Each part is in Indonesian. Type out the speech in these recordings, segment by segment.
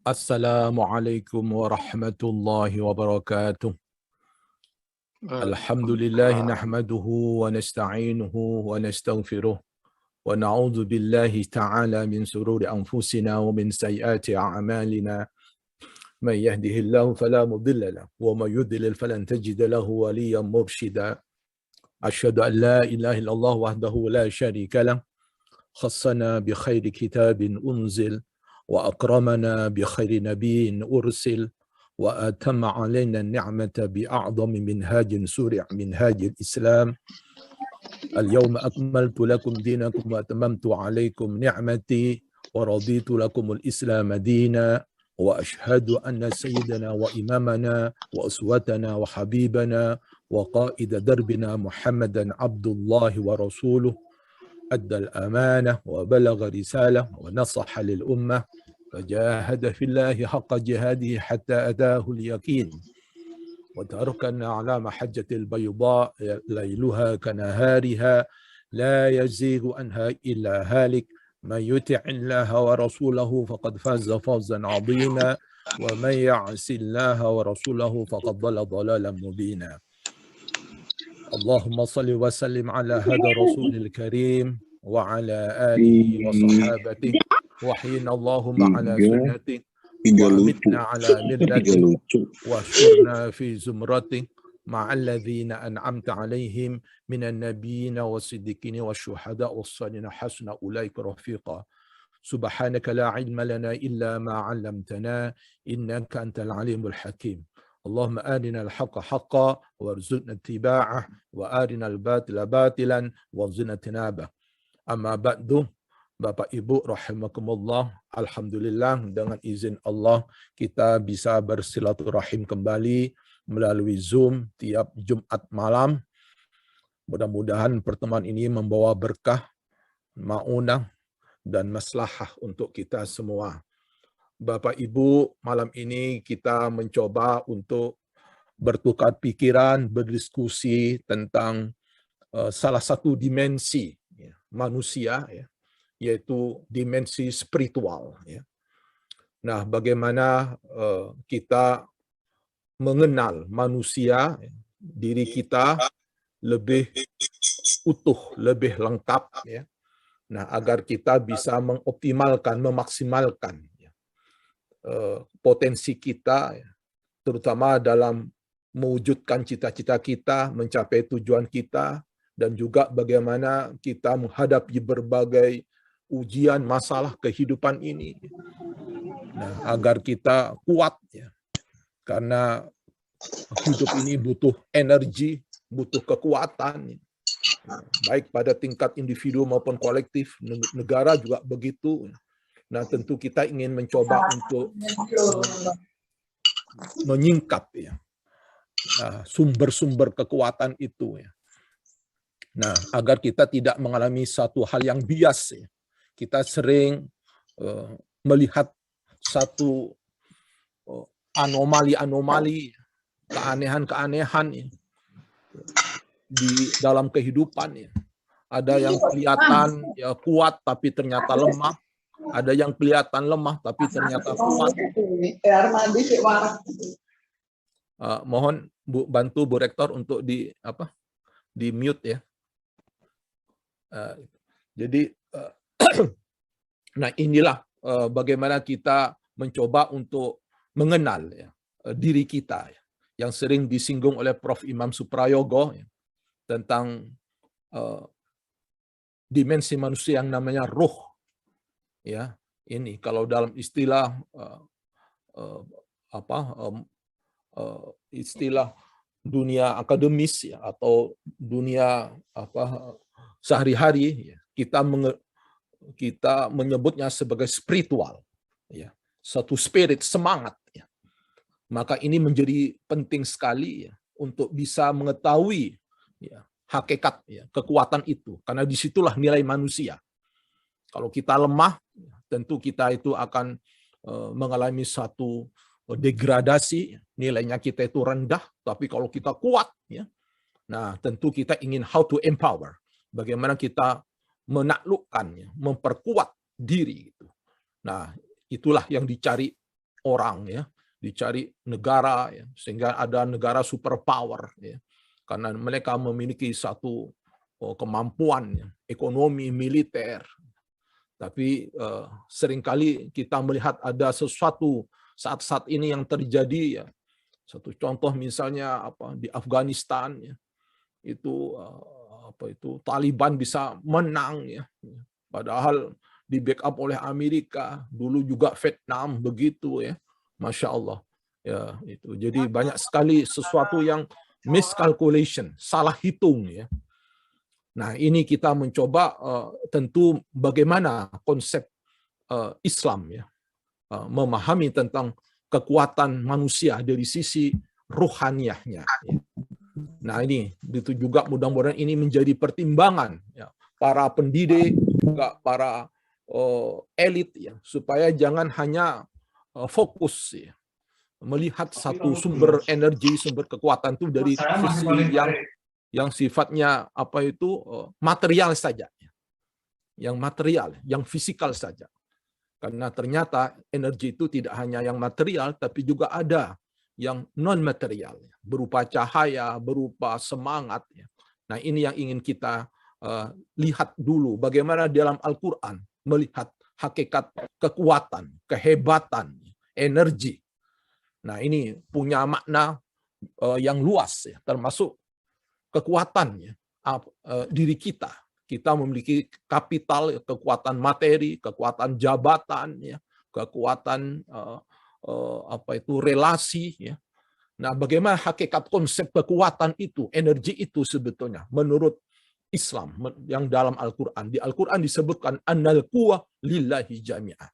Assalamualaikum warahmatullahi wabarakatuh. Alhamdulillah nahmaduhu wa nasta'inuhu wa nastaghfiruh wa na'udzu billahi ta'ala min sururi anfusina wa min sayyiati a'malina. Man yahdihillahu fala mudilla lahu wa man yudlil falan tajida lahu waliyyan mursyida. Asyhadu an la ilaha illallah wahdahu la syarika lah. Khassana bi khairi kitabin unzil wa akramana bi khairi nabiyyin ursil wa atamma alaina ni'mata bi a'zami minhajin suri' minhajil Islam. Al-yawma akmaltu lakum dinakum wa atamamtu alaikum ni'mati wa raditu lakumul Islam dina wa ashhadu anna sayyidana wa imamana wa uswatana wa habibana wa qaida darbina Muhammadan abdullahi wa rasuluh. أدى الأمانة وبلغ رسالة ونصح للأمة فجاهد في الله حق جهاده حتى أتاه اليقين وتركنا على محجة البيضاء ليلها كنهارها لا يزيغ عنها إلا هالك من يطع الله ورسوله فقد فاز فوزا عظيما ومن يعص الله ورسوله فقد ضل ضلالا مبينا. اللهم صل وسلم على هذا الرسول الكريم وعلى آله وصحابته وحينا اللهم على سنته وأمتنا على ملته واحشرنا في زمرته مع الذين أنعمت عليهم من النبيين والصديقين والشهداء والصالحين حسن أولئك رفيقا. سبحانك لا علم لنا إلا ما علمتنا إنك أنت العليم الحكيم. اللهم آرنا الحق حقا وارزقنا اتباعه وآرنا الباطل باطلا وارزقنا اجتنابه. Amma ba'du, Bapak Ibu rahimakumullah, alhamdulillah dengan izin Allah kita bisa bersilaturahim kembali melalui Zoom tiap Jumat malam. Mudah-mudahan pertemuan ini membawa berkah, maunah dan maslahah untuk kita semua. Bapak Ibu, malam ini kita mencoba untuk bertukar pikiran, berdiskusi tentang salah satu dimensi manusia, yaitu dimensi spiritual. Nah, bagaimana kita mengenal manusia, diri kita lebih utuh, lebih lengkap, nah agar kita bisa mengoptimalkan, memaksimalkan potensi kita, terutama dalam mewujudkan cita-cita kita, mencapai tujuan kita, dan juga bagaimana kita menghadapi berbagai ujian masalah kehidupan ini. Nah, agar kita kuat, karena hidup ini butuh energi, butuh kekuatan, baik pada tingkat individu maupun kolektif, negara juga begitu. Nah, tentu kita ingin mencoba untuk menyingkap sumber-sumber kekuatan itu. Nah, agar kita tidak mengalami satu hal yang bias. Kita sering melihat satu anomali-anomali, keanehan-keanehan di dalam kehidupan. Ada yang kelihatan kuat tapi ternyata lemah. Ada yang kelihatan lemah tapi ternyata kuat. Mohon bantu Bu Rektor untuk di mute ya. Jadi nah inilah bagaimana kita mencoba untuk mengenal diri kita yang sering disinggung oleh Prof. Imam Suprayogo tentang dimensi manusia yang namanya ruh. Ini kalau dalam istilah istilah dunia akademis atau dunia sehari-hari, kita menyebutnya sebagai spiritual, satu spirit, semangat. Maka ini menjadi penting sekali untuk bisa mengetahui hakikat kekuatan itu, karena disitulah nilai manusia. Kalau kita lemah, tentu kita itu akan mengalami satu degradasi, nilainya kita itu rendah. Tapi kalau kita kuat, nah tentu kita ingin how to empower, bagaimana kita menaklukkan, memperkuat diri. Nah, itulah yang dicari orang ya, dicari negara ya, sehingga ada negara superpower ya, karena mereka memiliki satu kemampuan ya, ekonomi militer. Tapi seringkali kita melihat ada sesuatu saat-saat ini yang terjadi ya. Satu contoh misalnya di Afghanistan ya, itu Taliban bisa menang ya. Padahal di backup oleh Amerika, dulu juga Vietnam begitu ya. Masya Allah. Ya, itu. Jadi banyak sekali sesuatu yang miscalculation, salah hitung ya. Nah, ini kita mencoba tentu bagaimana konsep Islam ya, memahami tentang kekuatan manusia dari sisi ruhaniyahnya. Ya. Nah, ini itu juga mudah-mudahan ini menjadi pertimbangan ya, para pendidik, juga para elit ya, supaya jangan hanya fokus ya, melihat satu sumber energi, sumber kekuatan itu dari sisi yang sifatnya material saja, yang material, yang fisikal saja. Karena ternyata energi itu tidak hanya yang material, tapi juga ada yang non material, berupa cahaya, berupa semangat. Nah, ini yang ingin kita lihat dulu, bagaimana dalam Al-Quran melihat hakikat kekuatan, kehebatan, energi. Nah, ini punya makna yang luas, ya, termasuk kekuatan diri kita. Kita memiliki kapital, kekuatan materi, kekuatan jabatan, ya, kekuatan relasi. Ya. Nah, bagaimana hakikat konsep kekuatan itu, energi itu sebetulnya menurut Islam yang dalam Al-Quran. Di Al-Quran disebutkan annal quwwah lillahi jami'ah.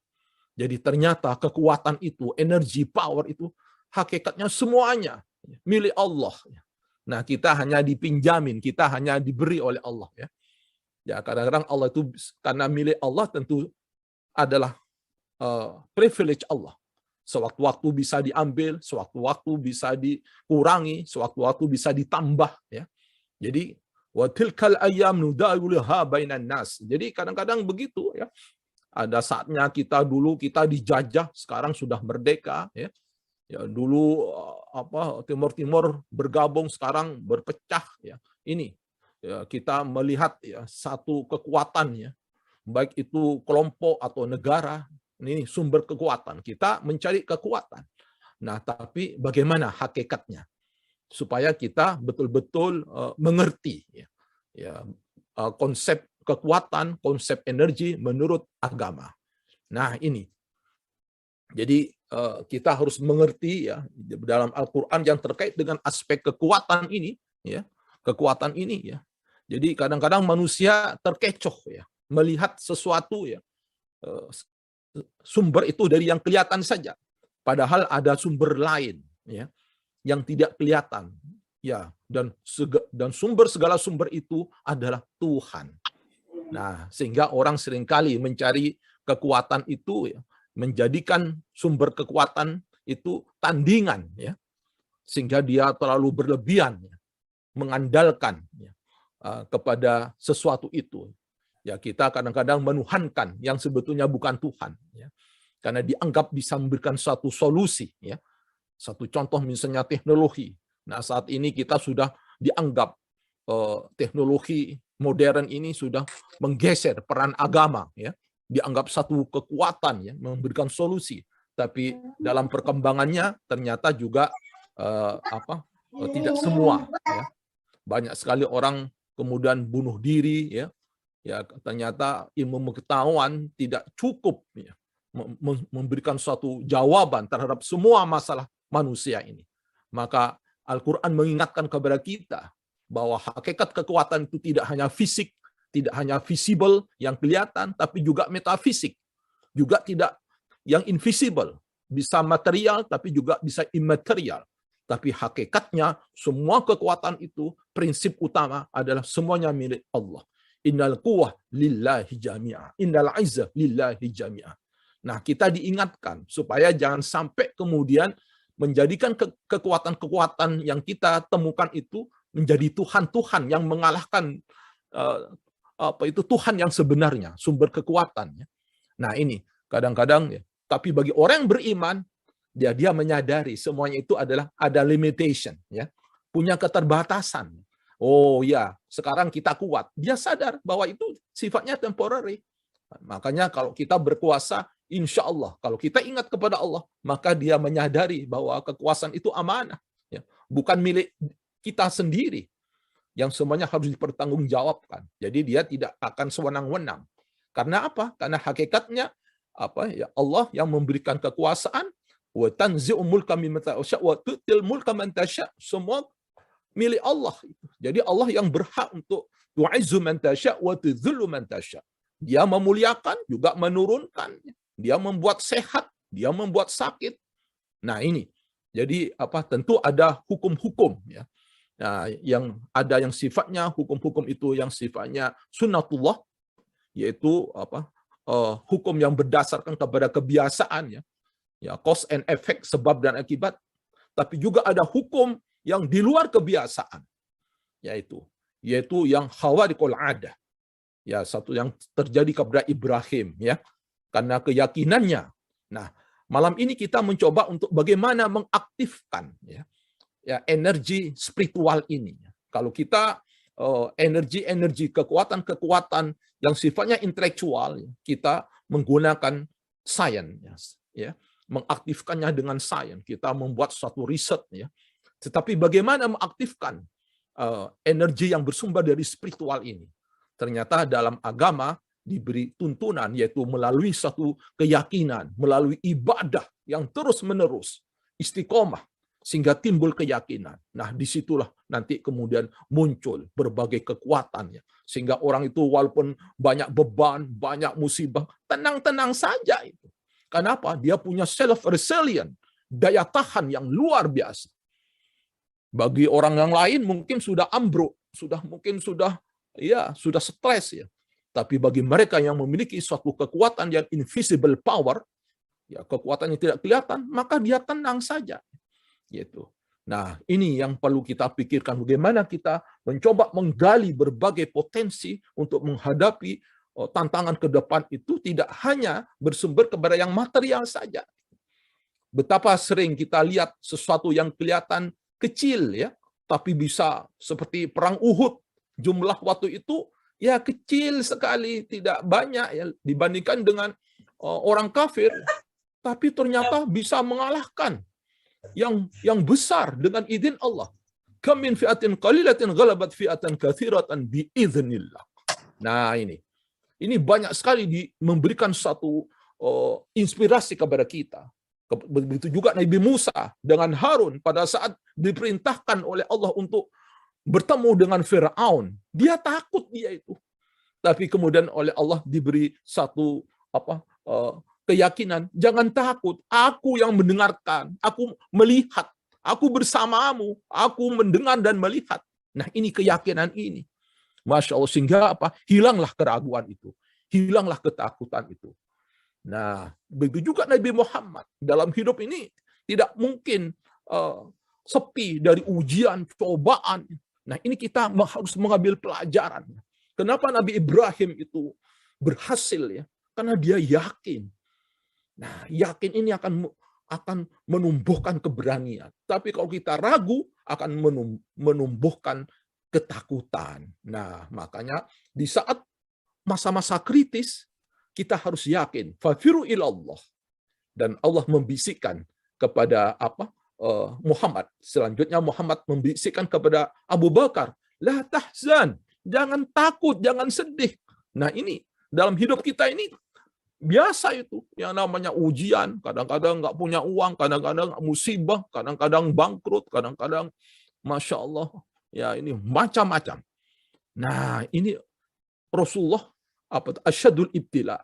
Jadi ternyata kekuatan itu, energi, power itu hakikatnya semuanya milik Allah. Nah, kita hanya dipinjamin, kita hanya diberi oleh Allah ya. Ya, kadang-kadang Allah itu karena milik Allah tentu adalah privilege Allah. Sewaktu-waktu bisa diambil, sewaktu-waktu bisa dikurangi, sewaktu-waktu bisa ditambah ya. Jadi wa tilkal ayyam nudawiluha bainan nas. Jadi kadang-kadang begitu ya. Ada saatnya dulu kita dijajah, sekarang sudah merdeka ya. Ya, dulu Timur bergabung, sekarang berpecah ya. Ini ya, kita melihat ya satu kekuatan ya, baik itu kelompok atau negara, ini sumber kekuatan. Kita mencari kekuatan. Nah, tapi bagaimana hakikatnya supaya kita betul-betul mengerti ya, konsep kekuatan, konsep energi menurut agama. Nah, ini. Jadi kita harus mengerti ya dalam Al-Qur'an yang terkait dengan aspek kekuatan ini ya. Kekuatan ini ya. Jadi kadang-kadang manusia terkecoh ya melihat sesuatu ya, sumber itu dari yang kelihatan saja. Padahal ada sumber lain ya yang tidak kelihatan. Ya, dan segala sumber itu adalah Tuhan. Nah, sehingga orang seringkali mencari kekuatan itu ya, menjadikan sumber kekuatan itu tandingan ya, sehingga dia terlalu berlebihan ya, mengandalkan ya, kepada sesuatu itu. Ya, kita kadang-kadang menuhankan yang sebetulnya bukan Tuhan ya, karena dianggap bisa memberikan suatu solusi ya. Satu contoh misalnya teknologi. Nah, saat ini kita sudah dianggap teknologi modern ini sudah menggeser peran agama ya, dianggap satu kekuatan ya, memberikan solusi. Tapi dalam perkembangannya ternyata juga tidak semua ya. Banyak sekali orang kemudian bunuh diri ya. Ya, ternyata ilmu pengetahuan tidak cukup ya, memberikan suatu jawaban terhadap semua masalah manusia ini. Maka Al-Quran mengingatkan kepada kita bahwa hakikat kekuatan itu tidak hanya fisik, tidak hanya visible yang kelihatan, tapi juga metafisik. Juga tidak yang invisible, bisa material tapi juga bisa immaterial. Tapi hakikatnya semua kekuatan itu, prinsip utama adalah semuanya milik Allah. Innal quwwah lillahi jami'ah. Innal izzah lillahi jami'ah. Nah, kita diingatkan supaya jangan sampai kemudian menjadikan kekuatan-kekuatan yang kita temukan itu menjadi Tuhan-Tuhan yang mengalahkan Tuhan yang sebenarnya, sumber kekuatannya. Nah, ini kadang-kadang ya. Tapi bagi orang yang beriman, Dia menyadari semuanya itu adalah ada limitation, ya, punya keterbatasan. Oh ya, sekarang kita kuat. Dia sadar bahwa itu sifatnya temporary. Makanya kalau kita berkuasa, insya Allah, kalau kita ingat kepada Allah, maka dia menyadari bahwa kekuasaan itu amanah, ya, bukan milik kita sendiri, yang semuanya harus dipertanggungjawabkan. Jadi dia tidak akan sewenang-wenang. Karena apa? Karena hakikatnya apa ya, Allah yang memberikan kekuasaan, wa tanzi'ul mulka mimman tasya wa tu'til mulka man tasya, semua milik Allah. Jadi Allah yang berhak untuk tu'izzu man tasya wa tudzillu man tasya. Dia memuliakan juga menurunkan. Dia membuat sehat, dia membuat sakit. Nah, ini. Jadi apa? Tentu ada hukum-hukum, ya. Nah, yang ada yang sifatnya hukum-hukum itu yang sifatnya sunnatullah, yaitu apa? Hukum yang berdasarkan kepada kebiasaan, ya. Ya, cause and effect, sebab dan akibat. Tapi juga ada hukum yang di luar kebiasaan, yaitu yang khawariqul adah. Ya, satu yang terjadi kepada Ibrahim, ya, karena keyakinannya. Nah, malam ini kita mencoba untuk bagaimana mengaktifkan, ya, energi spiritual ini. Kalau kita energi kekuatan yang sifatnya intelektual, kita menggunakan sains, ya, mengaktifkannya dengan sains. Kita membuat suatu riset, ya. Tetapi bagaimana mengaktifkan energi yang bersumber dari spiritual ini? Ternyata dalam agama diberi tuntunan, yaitu melalui satu keyakinan, melalui ibadah yang terus-menerus, istiqomah, sehingga timbul keyakinan. Nah, disitulah nanti kemudian muncul berbagai kekuatannya. Sehingga orang itu walaupun banyak beban, banyak musibah, tenang-tenang saja itu. Kenapa? Dia punya self-resilient, daya tahan yang luar biasa. Bagi orang yang lain mungkin sudah ambruk, sudah stres, ya. Tapi bagi mereka yang memiliki suatu kekuatan yang invisible power, ya, kekuatan yang tidak kelihatan, maka dia tenang saja. Gitu. Nah, ini yang perlu kita pikirkan, bagaimana kita mencoba menggali berbagai potensi untuk menghadapi tantangan ke depan itu tidak hanya bersumber kepada yang material saja. Betapa sering kita lihat sesuatu yang kelihatan kecil, ya, tapi bisa seperti perang Uhud. Jumlah waktu itu ya kecil sekali, tidak banyak, ya, dibandingkan dengan orang kafir, tapi ternyata bisa mengalahkan yang besar dengan izin Allah. Kam min fi'atin qalilatin ghalabat fi'atan katsiratan biiznillah. Nah, ini banyak sekali memberikan satu inspirasi kepada kita. Begitu juga Nabi Musa dengan Harun pada saat diperintahkan oleh Allah untuk bertemu dengan Firaun, dia takut dia itu. Tapi kemudian oleh Allah diberi satu keyakinan, jangan takut, aku yang mendengarkan, aku melihat, aku bersamamu, aku mendengar dan melihat. Nah, ini keyakinan ini. Masya Allah, sehingga hilanglah keraguan itu, hilanglah ketakutan itu. Nah, begitu juga Nabi Muhammad dalam hidup ini tidak mungkin sepi dari ujian, cobaan. Nah, ini kita harus mengambil pelajaran. Kenapa Nabi Ibrahim itu berhasil, ya? Karena dia yakin. Nah, yakin ini akan menumbuhkan keberanian. Tapi kalau kita ragu, akan menumbuhkan ketakutan. Nah, makanya di saat masa-masa kritis, kita harus yakin, fafiru ilallah. Dan Allah membisikkan kepada Muhammad. Selanjutnya Muhammad membisikkan kepada Abu Bakar, la tahzan, jangan takut, jangan sedih. Nah, ini dalam hidup kita ini biasa itu, yang namanya ujian, kadang-kadang nggak punya uang, kadang-kadang musibah, kadang-kadang bangkrut, kadang-kadang Masya Allah, ya ini macam-macam. Nah, ini Rasulullah asyadul ibtila.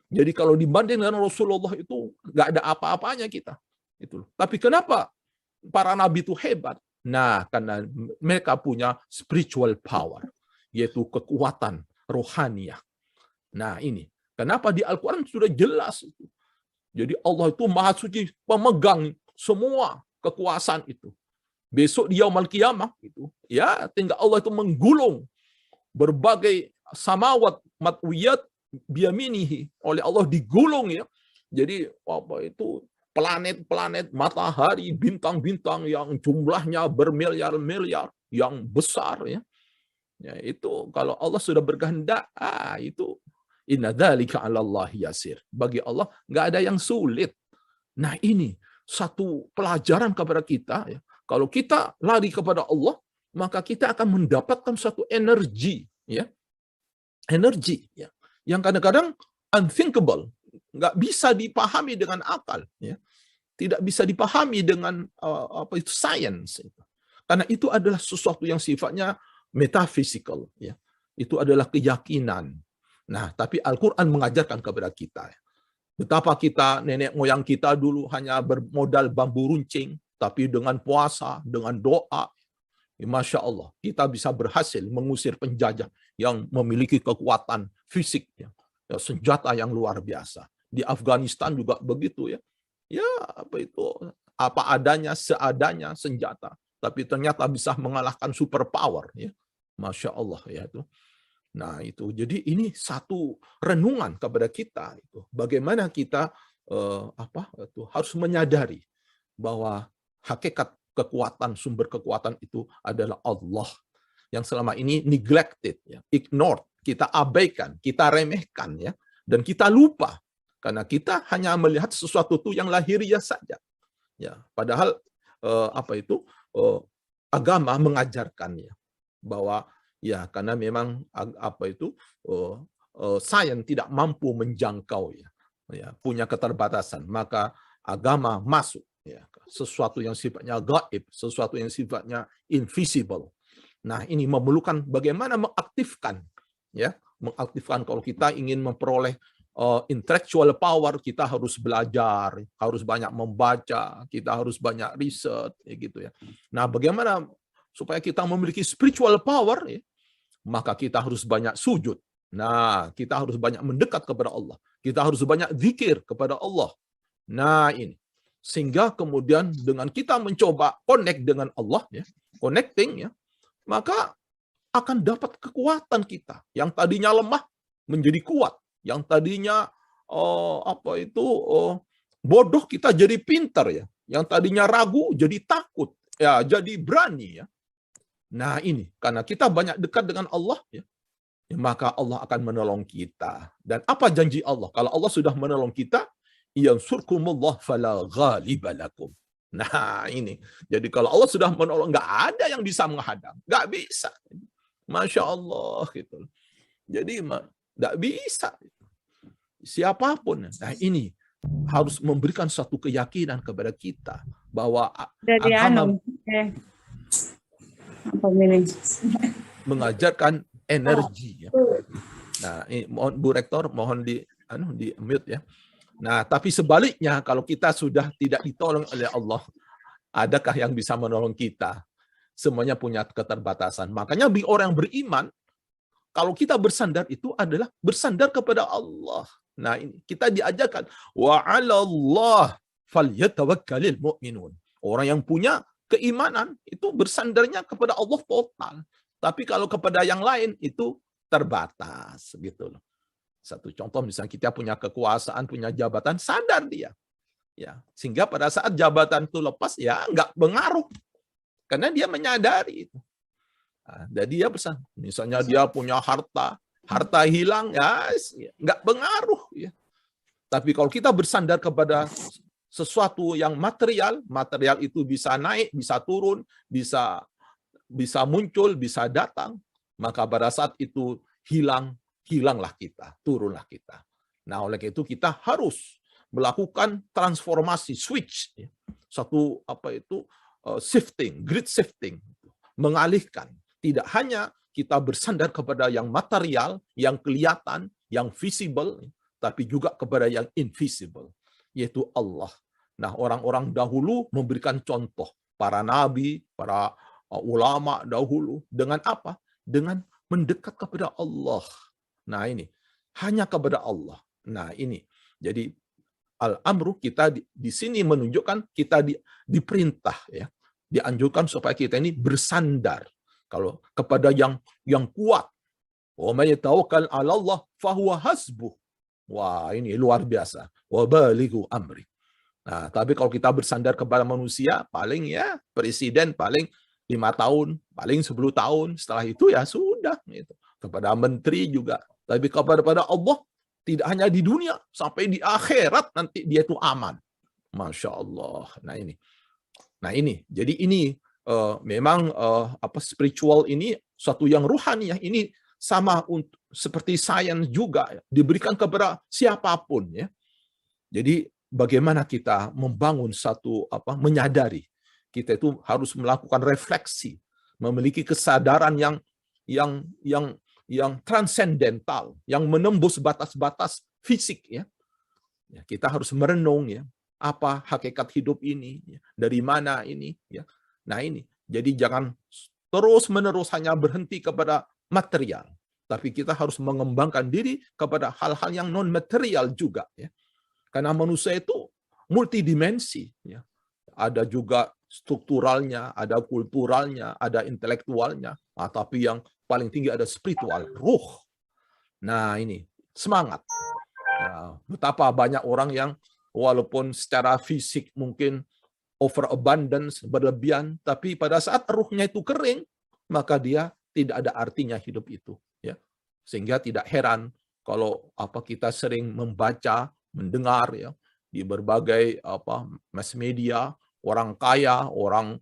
Jadi kalau dibanding dengan Rasulullah itu nggak ada apa-apanya kita. Itu. Tapi kenapa para nabi itu hebat? Nah, karena mereka punya spiritual power, yaitu kekuatan rohaniah. Nah, ini. Kenapa di Al-Quran sudah jelas itu. Jadi Allah itu Maha Suci, pemegang semua kekuasaan itu. Besok di Yaumul Qiyamah itu, ya tinggal Allah itu menggulung berbagai samawat matwiyat biyaminihi, oleh Allah digulung, ya. Jadi planet-planet, matahari, bintang-bintang yang jumlahnya bermiliar-miliar, yang besar ya. Ya, itu kalau Allah sudah berkehendak, itu inna dzalika 'alallahi yasir. Bagi Allah nggak ada yang sulit. Nah, ini satu pelajaran kepada kita ya. Kalau kita lari kepada Allah, maka kita akan mendapatkan satu energi ya. Energi ya. Yang kadang-kadang unthinkable, nggak bisa dipahami dengan akal ya. Tidak bisa dipahami dengan science. Karena itu adalah sesuatu yang sifatnya metaphysical ya. Itu adalah keyakinan. Nah, tapi Al-Qur'an mengajarkan kepada kita ya. Betapa kita, nenek moyang kita dulu hanya bermodal bambu runcing, tapi dengan puasa, dengan doa, ya, Masya Allah, kita bisa berhasil mengusir penjajah yang memiliki kekuatan fisik, ya, senjata yang luar biasa. Di Afghanistan juga begitu ya. Ya, apa adanya, seadanya senjata, tapi ternyata bisa mengalahkan superpower ya. Masya Allah ya itu. Nah, itu. Jadi ini satu renungan kepada kita itu. Bagaimana kita harus menyadari bahwa hakikat kekuatan, sumber kekuatan itu adalah Allah yang selama ini neglected ya, ignored, kita abaikan, kita remehkan ya, dan kita lupa karena kita hanya melihat sesuatu itu yang lahiriah saja. Ya, padahal agama mengajarkannya bahwa ya, karena memang sains tidak mampu menjangkau ya, punya keterbatasan, maka agama masuk ya, sesuatu yang sifatnya gaib, sesuatu yang sifatnya invisible. Nah, ini memerlukan bagaimana mengaktifkan kalau kita ingin memperoleh intellectual power, kita harus belajar, harus banyak membaca, kita harus banyak riset ya gitu ya. Nah, bagaimana supaya kita memiliki spiritual power ya, maka kita harus banyak sujud. Nah, kita harus banyak mendekat kepada Allah. Kita harus banyak zikir kepada Allah. Nah, ini. Sehingga kemudian dengan kita mencoba connect dengan Allah, ya, connecting, ya, maka akan dapat kekuatan kita. Yang tadinya lemah menjadi kuat. Yang tadinya bodoh kita jadi pintar ya. Yang tadinya ragu jadi takut. Ya, jadi berani ya. Nah, ini karena kita banyak dekat dengan Allah ya, maka Allah akan menolong kita. Dan apa janji Allah? Kalau Allah sudah menolong kita, yansurkumullah fala ghaliba lakum. Nah, ini. Jadi kalau Allah sudah menolong, nggak ada yang bisa menghadang. Nggak bisa. Masya Allah. Gitu. Jadi nggak bisa. Siapapun. Nah, ini harus memberikan satu keyakinan kepada kita bahwa agama mengajarkan energi. Ya. Nah, ini mohon Bu Rektor, mohon di mute ya. Nah, tapi sebaliknya kalau kita sudah tidak ditolong oleh Allah, adakah yang bisa menolong kita? Semuanya punya keterbatasan. Makanya bagi orang yang beriman, kalau kita bersandar itu adalah bersandar kepada Allah. Nah, ini kita diajarkan wa 'alallah falyatawakkalul mu'minun. Orang yang punya keimanan itu bersandarnya kepada Allah total. Tapi kalau kepada yang lain itu terbatas gitu loh. Satu contoh misalnya kita punya kekuasaan, punya jabatan, sadar dia. Ya, sehingga pada saat jabatan itu lepas ya nggak pengaruh. Karena dia menyadari itu. Nah, jadi dia pesan, misalnya dia punya harta hilang ya nggak pengaruh ya. Tapi kalau kita bersandar kepada sesuatu yang material itu bisa naik, bisa turun, bisa muncul, bisa datang, maka pada saat itu hilanglah kita, turunlah kita. Nah, oleh itu kita harus melakukan transformasi, switch, satu shifting, grid shifting, mengalihkan. Tidak hanya kita bersandar kepada yang material, yang kelihatan, yang visible, tapi juga kepada yang invisible, yaitu Allah. Nah, orang-orang dahulu memberikan contoh, para nabi, para ulama dahulu, dengan apa? Dengan mendekat kepada Allah. Nah, ini hanya kepada Allah. Nah, ini. Jadi al-amru kita di sini menunjukkan kita diperintah ya, dianjurkan supaya kita ini bersandar kalau kepada yang kuat. Wa may tawakkal 'ala Allah fa huwa hasbuh. Wah, ini luar biasa. Wa balighu amri. Nah, tapi kalau kita bersandar kepada manusia, paling ya presiden paling 5 tahun, paling 10 tahun. Setelah itu ya sudah. Gitu. Kepada menteri juga. Tapi kepada Allah, tidak hanya di dunia, sampai di akhirat nanti dia itu aman. Masya Allah. Nah ini. Jadi ini memang spiritual ini suatu yang ruhani ya. Ini sama seperti sains juga ya, diberikan kepada siapapun ya. Jadi bagaimana kita membangun menyadari kita itu harus melakukan refleksi, memiliki kesadaran yang transendental, yang menembus batas-batas fisik ya. Kita harus merenung ya, apa hakikat hidup ini, ya, dari mana ini ya. Nah ini, jadi jangan terus-menerus hanya berhenti kepada material, tapi kita harus mengembangkan diri kepada hal-hal yang non material juga ya. Karena manusia itu multidimensi. Ya. Ada juga strukturalnya, ada kulturalnya, ada intelektualnya. Nah, tapi yang paling tinggi ada spiritual, ruh. Nah ini, semangat. Nah, betapa banyak orang yang walaupun secara fisik mungkin overabundance, berlebihan, tapi pada saat ruhnya itu kering, maka dia tidak ada artinya hidup itu. Ya. Sehingga tidak heran kalau kita sering membaca, mendengar ya di berbagai mass media, orang kaya, orang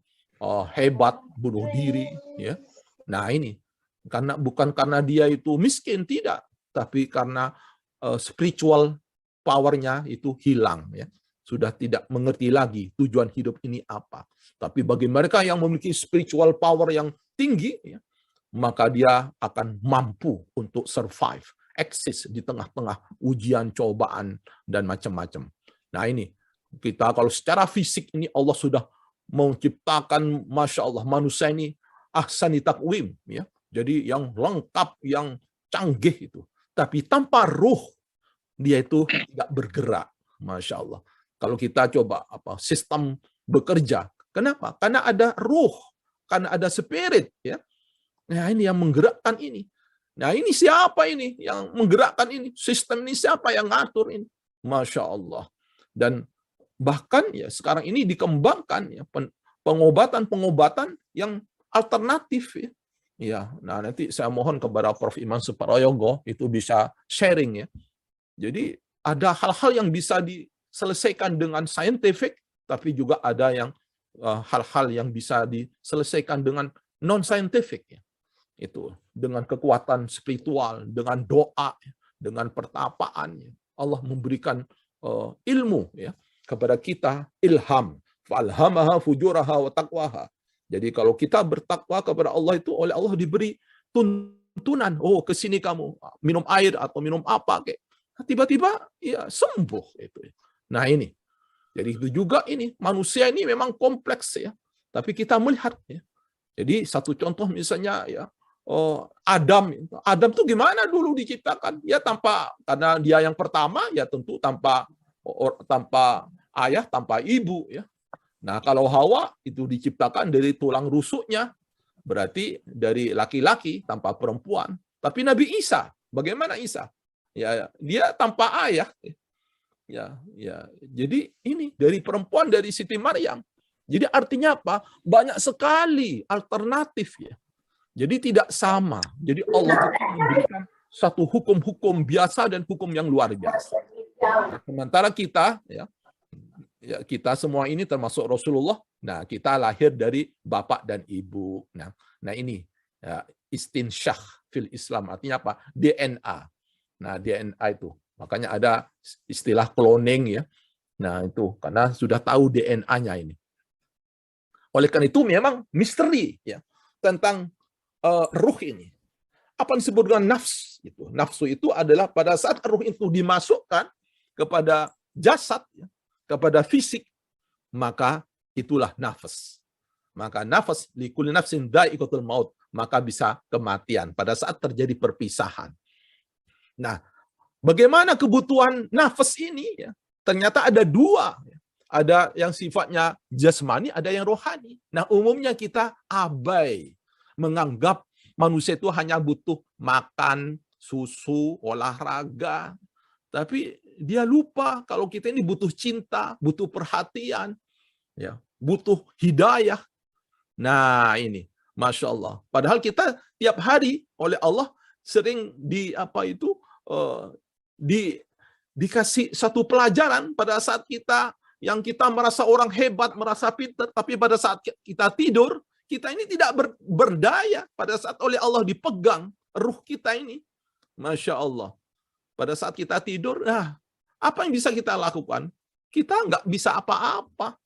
hebat bunuh diri ya. Nah ini bukan karena dia itu miskin, tidak, tapi karena spiritual power-nya itu hilang ya. Sudah tidak mengerti lagi tujuan hidup ini apa. Tapi bagi mereka yang memiliki spiritual power yang tinggi ya, maka dia akan mampu untuk survive, eksis di tengah-tengah ujian, cobaan, dan macam-macam. Nah ini, kita kalau secara fisik ini Allah sudah menciptakan, Masya Allah, manusia ini ahsani taqwim, ya. Jadi yang lengkap, yang canggih itu. Tapi tanpa ruh, dia itu tidak bergerak, Masya Allah. Kalau kita coba sistem bekerja, kenapa? Karena ada ruh, karena ada spirit, ya. Nah ini yang menggerakkan ini. Nah ini siapa ini yang menggerakkan ini? Sistem ini siapa yang ngatur ini? Masya Allah. Dan bahkan ya sekarang ini dikembangkan ya pengobatan-pengobatan yang alternatif ya. Ya, nah nanti saya mohon kepada Prof. Iman Suprayogo itu bisa sharing ya. Jadi ada hal-hal yang bisa diselesaikan dengan scientific, tapi juga ada yang hal-hal yang bisa diselesaikan dengan non-scientific ya. Itu dengan kekuatan spiritual, dengan doa, dengan pertapaan, Allah memberikan ilmu ya kepada kita, ilham, falhamaha fujuraha wa taqwaha. Jadi kalau kita bertakwa kepada Allah itu oleh Allah diberi tuntunan, oh ke sini kamu minum air atau minum apa kayak. Tiba-tiba ya sembuh itu. Nah ini. Jadi itu juga ini manusia ini memang kompleks ya. Tapi kita melihat ya. Jadi satu contoh misalnya ya Adam tuh gimana dulu diciptakan? Ya karena dia yang pertama ya tentu tanpa ayah, tanpa ibu ya. Nah, kalau Hawa itu diciptakan dari tulang rusuknya, berarti dari laki-laki tanpa perempuan. Tapi Nabi Isa, bagaimana Isa? Ya, dia tanpa ayah. Ya. Jadi ini dari perempuan, dari Siti Maryam. Jadi artinya apa? Banyak sekali alternatif ya. Jadi tidak sama. Jadi Allah memberikan satu hukum-hukum biasa dan hukum yang luar biasa. Sementara kita, ya kita semua ini termasuk Rasulullah. Nah, kita lahir dari bapak dan ibu. Nah ini ya, istinsyah fil Islam artinya apa? DNA. Nah, DNA itu. Makanya ada istilah cloning ya. Nah, itu karena sudah tahu DNA-nya ini. Oleh karena itu memang misteri ya tentang ruh ini. Apa disebut dengan nafs? Nafsu itu adalah pada saat ruh itu dimasukkan kepada jasad, kepada fisik, maka itulah nafas. Maka nafas likulli nafsin dha'iqatul maut, maka bisa kematian pada saat terjadi perpisahan. Nah, bagaimana kebutuhan nafas ini? Ya? Ternyata ada dua. Ada yang sifatnya jasmani, ada yang rohani. Nah, umumnya kita abai menganggap manusia itu hanya butuh makan, susu, olahraga. Tapi dia lupa kalau kita ini butuh cinta, butuh perhatian, ya, butuh hidayah. Nah, ini Masya Allah. Padahal kita tiap hari oleh Allah sering dikasih satu pelajaran pada saat kita merasa orang hebat, merasa pintar, tapi pada saat kita tidur, kita ini tidak berdaya. Pada saat oleh Allah dipegang ruh kita ini, Masya Allah. Pada saat kita tidur, apa yang bisa kita lakukan? Kita nggak bisa apa-apa.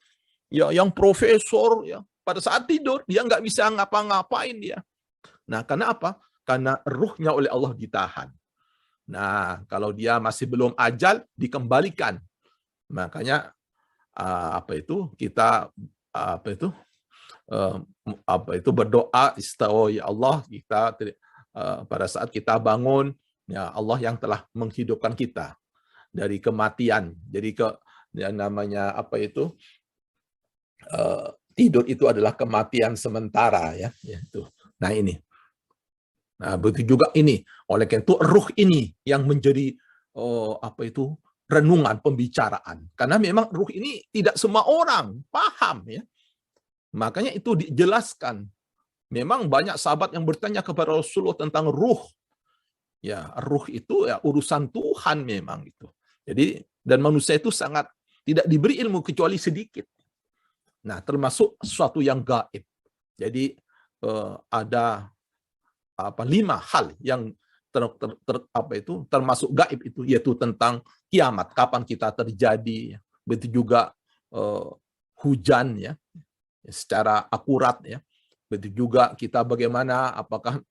Ya, yang profesor, ya, pada saat tidur dia nggak bisa ngapa-ngapain dia. Nah, karena apa? Karena ruhnya oleh Allah ditahan. Nah, kalau dia masih belum ajal, dikembalikan. Makanya kita berdoa istawa, ya Allah, kita pada saat kita bangun, ya Allah yang telah menghidupkan kita dari kematian. Jadi yang namanya tidur itu adalah kematian sementara, ya itu. Nah, ini. Nah, begitu juga ini. Oleh karena itu ruh ini yang menjadi renungan, pembicaraan. Karena memang ruh ini tidak semua orang paham, ya. Makanya itu dijelaskan. Memang banyak sahabat yang bertanya kepada Rasulullah tentang ruh. Ya, ruh itu ya urusan Tuhan memang itu. Jadi, dan manusia itu sangat tidak diberi ilmu kecuali sedikit. Nah, termasuk sesuatu yang gaib. Jadi ada 5 hal yang termasuk gaib itu, yaitu tentang kiamat, kapan kita terjadi, begitu juga hujan, ya, secara akurat, ya, begitu juga kita bagaimana apakah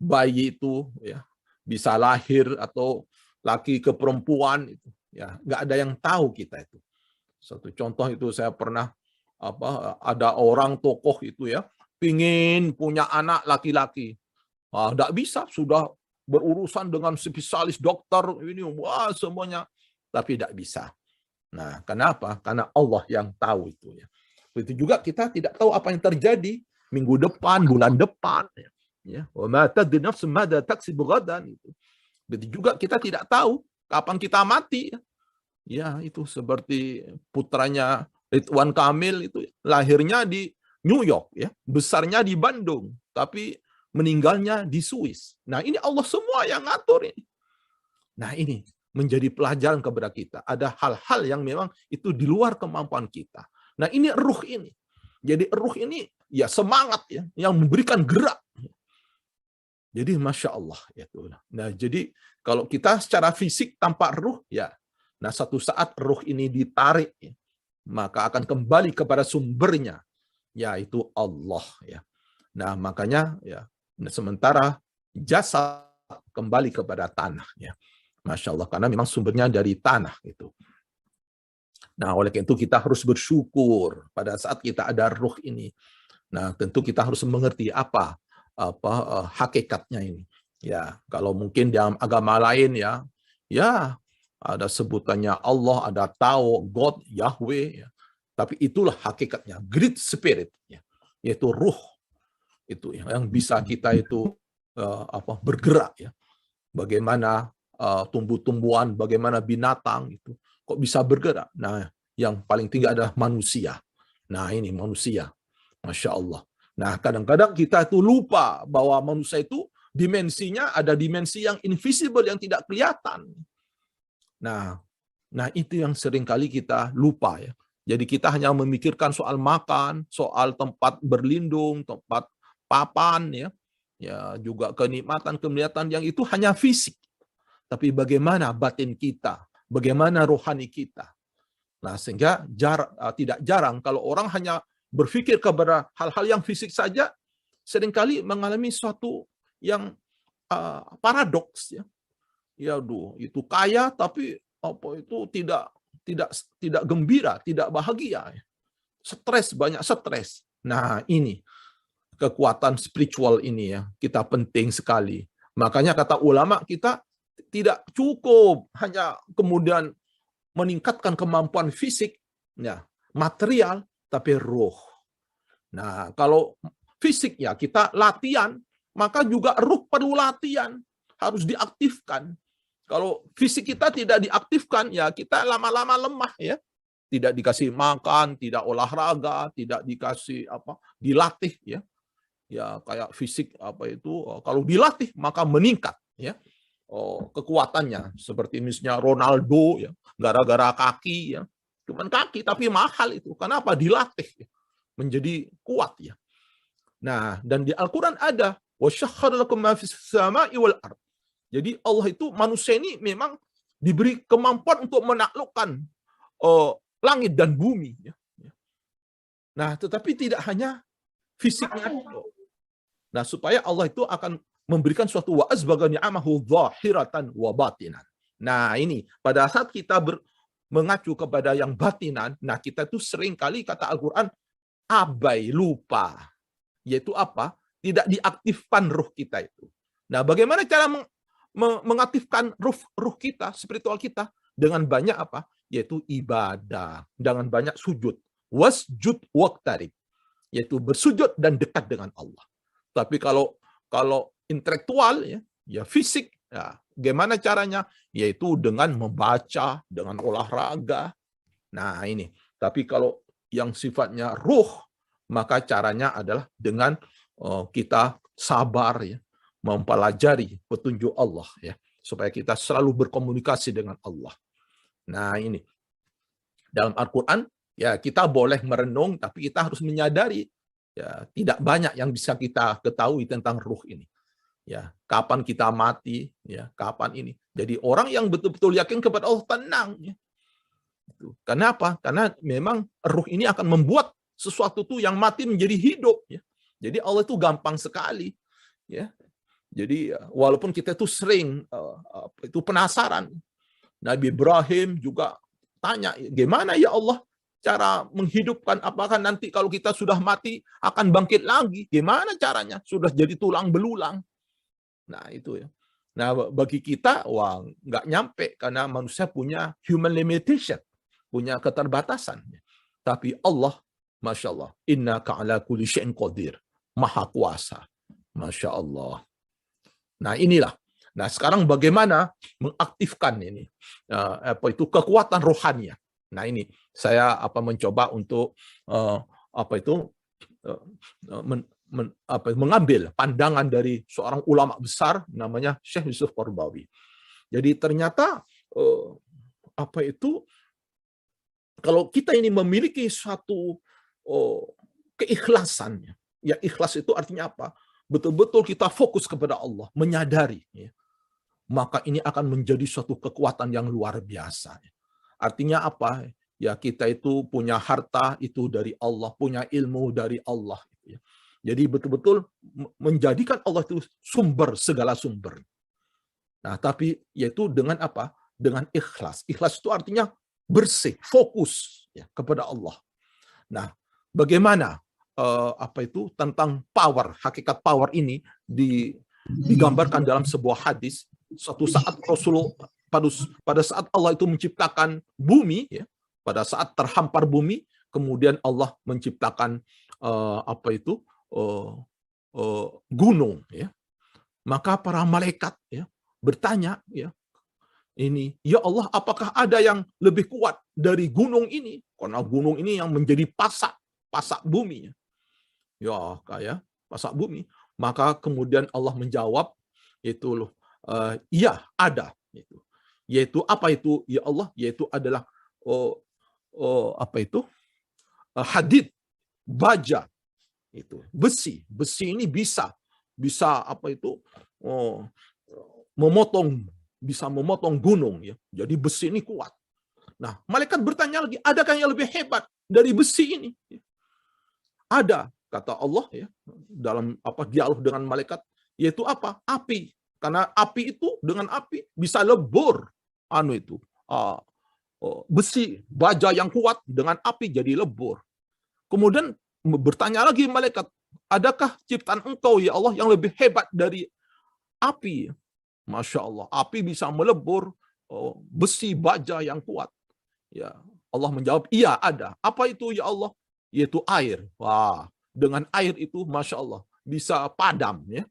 bayi itu, ya, bisa lahir atau laki ke perempuan itu, ya, nggak ada yang tahu kita itu. Satu contoh itu saya pernah ada orang tokoh itu, ya, pingin punya anak laki-laki. Nggak bisa, sudah berurusan dengan spesialis dokter ini, semuanya, tapi tidak bisa. Nah, kenapa? Karena Allah yang tahu itu, ya. Begitu juga kita tidak tahu apa yang terjadi minggu depan, bulan depan, ya. Wa ma tadri nafsun madza taksibu ghadan itu. Begitu juga kita tidak tahu kapan kita mati, ya. Ya, itu seperti putranya Ridwan Kamil itu lahirnya di New York, ya, besarnya di Bandung, tapi meninggalnya di Swiss. Nah, ini Allah semua yang ngatur ini. Nah, ini menjadi pelajaran kepada kita. Ada hal-hal yang memang itu di luar kemampuan kita. Nah, ini ruh ini. Jadi ruh ini ya semangat, ya, yang memberikan gerak. Jadi Masya Allah, ya. Nah, jadi kalau kita secara fisik tanpa ruh, ya, nah satu saat ruh ini ditarik, ya, maka akan kembali kepada sumbernya, yaitu Allah, ya. Nah, makanya, ya, sementara jasad kembali kepada tanah, ya. Masya Allah, karena memang sumbernya dari tanah itu. Nah, oleh karena itu kita harus bersyukur pada saat kita ada ruh ini. Nah, tentu kita harus mengerti apa hakikatnya ini. Ya, kalau mungkin dalam agama lain, ya, ada sebutannya Allah, ada Tao, God, Yahweh, ya. Tapi itulah hakikatnya, Great Spirit, ya, yaitu ruh itu yang bisa kita itu bergerak, ya. Bagaimana tumbuh-tumbuhan, bagaimana binatang itu kok bisa bergerak. Nah, yang paling tinggi adalah manusia. Nah, ini manusia, Masya Allah. Nah, kadang-kadang kita itu lupa bahwa manusia itu dimensinya ada dimensi yang invisible, yang tidak kelihatan. Nah, itu yang seringkali kita lupa, ya. Jadi kita hanya memikirkan soal makan, soal tempat berlindung, tempat papan, ya, juga kenikmatan yang itu hanya fisik. Tapi bagaimana batin kita, bagaimana rohani kita. Nah, sehingga tidak jarang kalau orang hanya berpikir kepada hal-hal yang fisik saja, seringkali mengalami suatu yang paradoks, ya. Ya, itu kaya tapi tidak gembira, tidak bahagia, ya. Banyak stres. Nah, ini kekuatan spiritual ini, ya, kita penting sekali. Makanya kata ulama, kita tidak cukup hanya kemudian meningkatkan kemampuan fisik, ya, material, tapi roh. Nah, kalau fisik, ya, kita latihan, maka juga ruh perlu latihan, harus diaktifkan. Kalau fisik kita tidak diaktifkan, ya kita lama-lama lemah ya. Tidak dikasih makan, tidak olahraga, tidak dikasih dilatih ya. Ya kayak fisik kalau dilatih maka meningkat ya. Kekuatannya seperti misalnya Ronaldo ya, gara-gara kaki ya. Cuman kaki tapi mahal itu. Kenapa? Dilatih ya. Menjadi kuat ya. Nah, dan di Al-Qur'an ada wasyahhara lakum ma fis sama'i wal ard. Jadi Allah itu manusia ini memang diberi kemampuan untuk menaklukkan langit dan bumi. Ya. Nah, tetapi tidak hanya fisiknya. Nah, supaya Allah itu akan memberikan suatu wa'az baga ni'amahu zahiratan wa batinan. Nah, ini pada saat kita mengacu kepada yang batinan, nah kita tuh sering kali kata Al-Qur'an abai, lupa. Yaitu apa? Tidak diaktifkan ruh kita itu. Nah, bagaimana cara mengaktifkan ruh kita, spiritual kita? Dengan banyak apa? Yaitu ibadah. Dengan banyak sujud. Wasjud waqtarib. Yaitu bersujud dan dekat dengan Allah. Tapi kalau intelektual, ya fisik, ya, gimana caranya? Yaitu dengan membaca, dengan olahraga. Nah, ini. Tapi kalau yang sifatnya ruh, maka caranya adalah dengan kita sabar ya, mempelajari petunjuk Allah ya, supaya kita selalu berkomunikasi dengan Allah. Nah, ini. Dalam Al-Qur'an ya kita boleh merenung tapi kita harus menyadari ya tidak banyak yang bisa kita ketahui tentang ruh ini. Ya, kapan kita mati, ya, kapan ini. Jadi orang yang betul-betul yakin kepada Allah tenang ya. Kenapa? Karena memang ruh ini akan membuat sesuatu tuh yang mati menjadi hidup ya. Jadi Allah itu gampang sekali ya. Jadi walaupun kita itu sering itu penasaran. Nabi Ibrahim juga tanya, "Gimana ya Allah cara menghidupkan? Apakah nanti kalau kita sudah mati akan bangkit lagi? Gimana caranya? Sudah jadi tulang belulang." Nah, itu ya. Nah, bagi kita wah nggak nyampe karena manusia punya human limitation, punya keterbatasan. Tapi Allah, Masya Allah, innaka ala kulli syai'in qadir, maha kuasa. Masya Allah. Nah, inilah. Nah, sekarang bagaimana mengaktifkan ini kekuatan rohaninya. Nah, ini saya mencoba untuk mengambil pandangan dari seorang ulama besar namanya Syekh Yusuf Qaradawi. Jadi ternyata kalau kita ini memiliki satu keikhlasan, ya ikhlas itu artinya apa? Betul-betul kita fokus kepada Allah, menyadari, ya, maka ini akan menjadi suatu kekuatan yang luar biasa. Artinya apa? Ya kita itu punya harta itu dari Allah, punya ilmu dari Allah. Ya. Jadi betul-betul menjadikan Allah itu sumber segala sumber. Nah, tapi yaitu dengan apa? Dengan ikhlas. Ikhlas itu artinya bersih, fokus ya, kepada Allah. Nah, bagaimana tentang power, hakikat power ini digambarkan dalam sebuah hadis. Suatu saat pada saat Allah itu menciptakan bumi, ya, pada saat terhampar bumi, kemudian Allah menciptakan gunung, ya. Maka para malaikat ya bertanya, ya, ini, ya Allah, apakah ada yang lebih kuat dari gunung ini? Karena gunung ini yang menjadi pasak bumi. Ya, kayak pasak bumi. Maka kemudian Allah menjawab, iya ada. Yaitu apa itu? Ya Allah, yaitu adalah hadid, baja, itu besi. Besi ini bisa memotong gunung ya. Jadi besi ini kuat. Nah, malaikat bertanya lagi, adakah yang lebih hebat dari besi ini? Ada, kata Allah ya, dalam dialog dengan malaikat, yaitu apa? Api. Karena api itu dengan api bisa lebur besi baja yang kuat dengan api jadi lebur. Kemudian bertanya lagi malaikat, adakah ciptaan engkau ya Allah yang lebih hebat dari api? Masya Allah, api bisa melebur besi baja yang kuat. Ya, Allah menjawab, iya ada. Apa itu ya Allah? Yaitu air. Wah, dengan air itu Masya Allah bisa padam ya.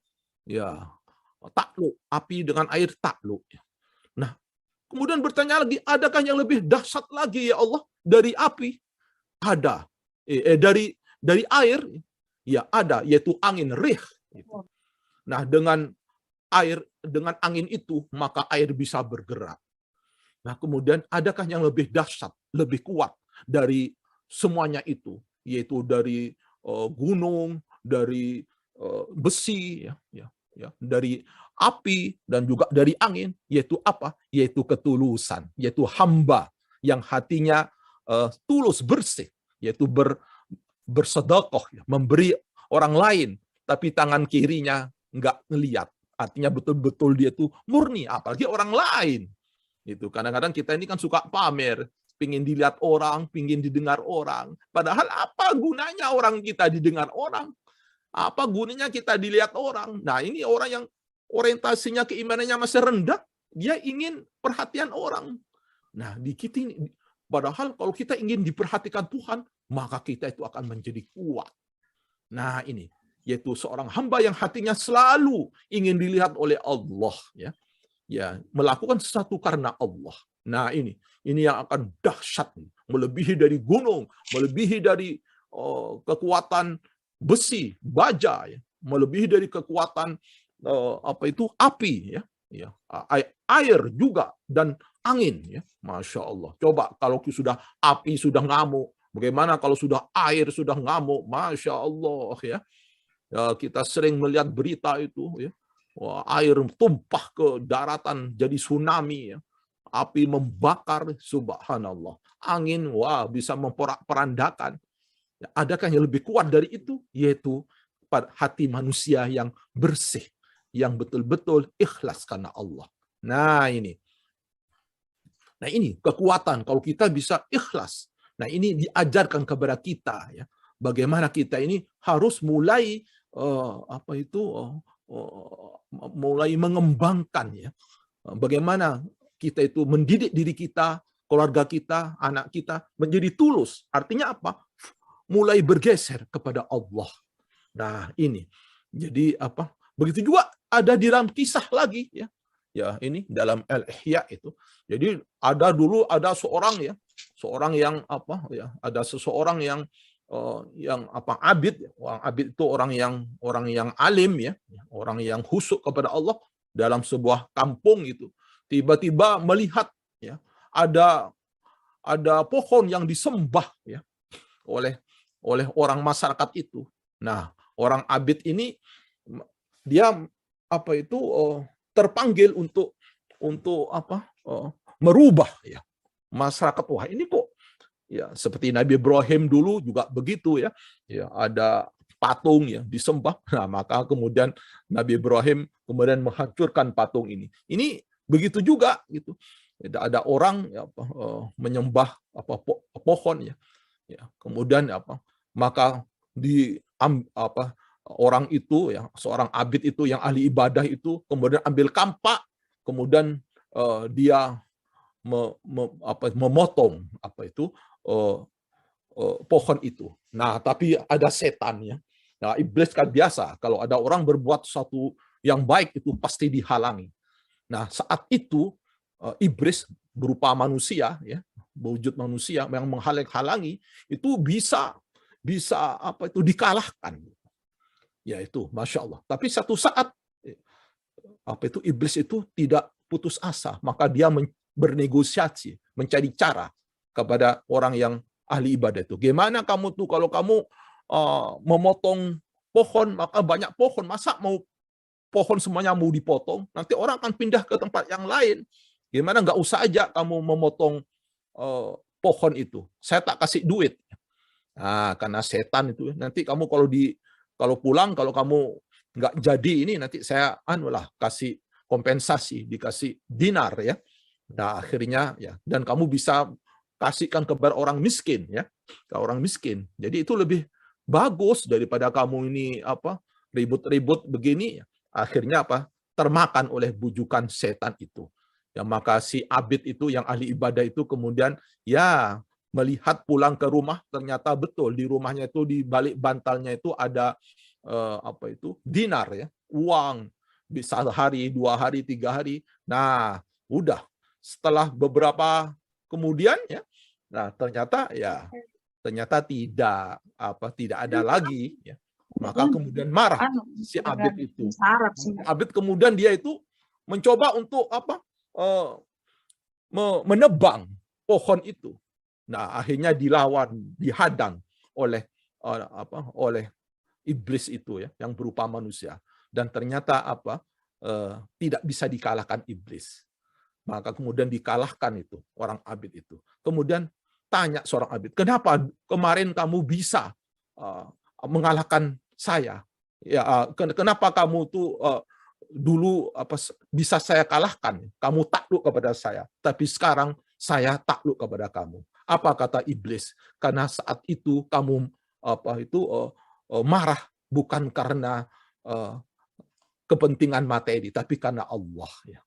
Ya, takluk. Api dengan air takluk. Nah, kemudian bertanya lagi, adakah yang lebih dahsyat lagi ya Allah dari api? Ada. Dari air? Ya ada, yaitu angin rih. Nah, dengan angin itu, maka air bisa bergerak. Nah, kemudian adakah yang lebih dahsyat, lebih kuat dari semuanya itu, yaitu dari gunung, dari besi, dari api, dan juga dari angin, yaitu apa? Yaitu ketulusan, yaitu hamba yang hatinya tulus, bersih, yaitu bersedekah, memberi orang lain, tapi tangan kirinya nggak ngeliat. Artinya betul-betul dia tuh murni, apalagi orang lain. Itu kadang-kadang kita ini kan suka pamer, pingin dilihat orang, pingin didengar orang. Padahal apa gunanya orang kita didengar orang? Apa gunanya kita dilihat orang? Nah, ini orang yang orientasinya keimanannya masih rendah, dia ingin perhatian orang. Nah, di kita ini, padahal kalau kita ingin diperhatikan Tuhan, maka kita itu akan menjadi kuat. Nah, ini yaitu seorang hamba yang hatinya selalu ingin dilihat oleh Allah, melakukan sesuatu karena Allah. Nah, ini yang akan dahsyat, melebihi dari gunung, melebihi dari kekuatan besi, baja, melebihi dari kekuatan api, air juga, dan angin, Masya Allah. Coba kalau sudah api sudah ngamuk, bagaimana kalau sudah air sudah ngamuk? Masya Allah, kita sering melihat berita itu, wah, air tumpah ke daratan jadi tsunami, api membakar, subhanallah. Angin, wah, bisa memporak-perandakan. Adakah yang lebih kuat dari itu? Yaitu hati manusia yang bersih, yang betul-betul ikhlas karena Allah. Nah, ini kekuatan kalau kita bisa ikhlas. Nah, ini diajarkan kepada kita, bagaimana kita ini harus mulai mulai mengembangkan, bagaimana kita itu mendidik diri kita, keluarga kita, anak kita menjadi tulus. Artinya apa? Mulai bergeser kepada Allah. Nah, ini. Jadi begitu juga ada di dalam kisah lagi, ini dalam Al-Ihya itu. Jadi ada seseorang yang abid. Orang abid itu orang yang alim, orang yang khusyuk kepada Allah dalam sebuah kampung itu. Tiba-tiba melihat, ada pohon yang disembah, oleh orang masyarakat itu. Nah, orang abid ini dia terpanggil untuk merubah, masyarakat. Wah, ini kok seperti Nabi Ibrahim dulu juga begitu, ada patung disembah. Nah, maka kemudian Nabi Ibrahim kemudian menghancurkan patung ini. Ini begitu juga gitu. Ada orang menyembah pohon, kemudian maka orang itu, seorang abid itu yang ahli ibadah itu kemudian ambil kampak, kemudian dia memotong pohon itu. Nah, tapi ada setan, Nah, iblis kan biasa kalau ada orang berbuat sesuatu yang baik itu pasti dihalangi. Nah, saat itu iblis berupa manusia, wujud manusia yang menghalang-halangi itu bisa dikalahkan. Ya, itu Masya Allah. Tapi satu saat iblis itu tidak putus asa, maka dia bernegosiasi, mencari cara kepada orang yang ahli ibadah itu. Gimana kamu tuh kalau kamu memotong pohon, maka banyak pohon, masa mau pohon semuanya mau dipotong, nanti orang akan pindah ke tempat yang lain. Gimana nggak usah aja kamu memotong pohon itu, saya tak kasih duit. Nah, karena setan itu nanti kamu kalau pulang, kalau kamu nggak jadi ini, nanti saya kasih kompensasi, dikasih dinar, Nah, akhirnya dan kamu bisa kasihkan kepada orang miskin, ke orang miskin. Jadi itu lebih bagus daripada kamu ini ribut-ribut begini. Akhirnya termakan oleh bujukan setan itu. Maka si abid itu yang ahli ibadah itu kemudian melihat pulang ke rumah, ternyata betul di rumahnya itu, di balik bantalnya itu ada dinar, uang, bisa hari, 2 hari, 3 hari. Nah, Udah. Setelah beberapa kemudian ya, nah ternyata tidak ada lagi ya. Maka kemudian marah si Abid itu. Abid kemudian dia itu mencoba untuk menebang pohon itu. Nah, akhirnya dilawan, dihadang oleh oleh iblis itu ya, yang berupa manusia. Dan ternyata tidak bisa dikalahkan iblis. Maka kemudian dikalahkan itu orang Abid itu. Kemudian tanya seorang Abid, kenapa kemarin kamu bisa mengalahkan saya? Ya, kenapa kamu tuh dulu bisa saya kalahkan? Kamu takluk kepada saya, tapi sekarang saya takluk kepada kamu. Apa kata iblis? Karena saat itu kamu marah bukan karena kepentingan materi, tapi karena Allah. Ya.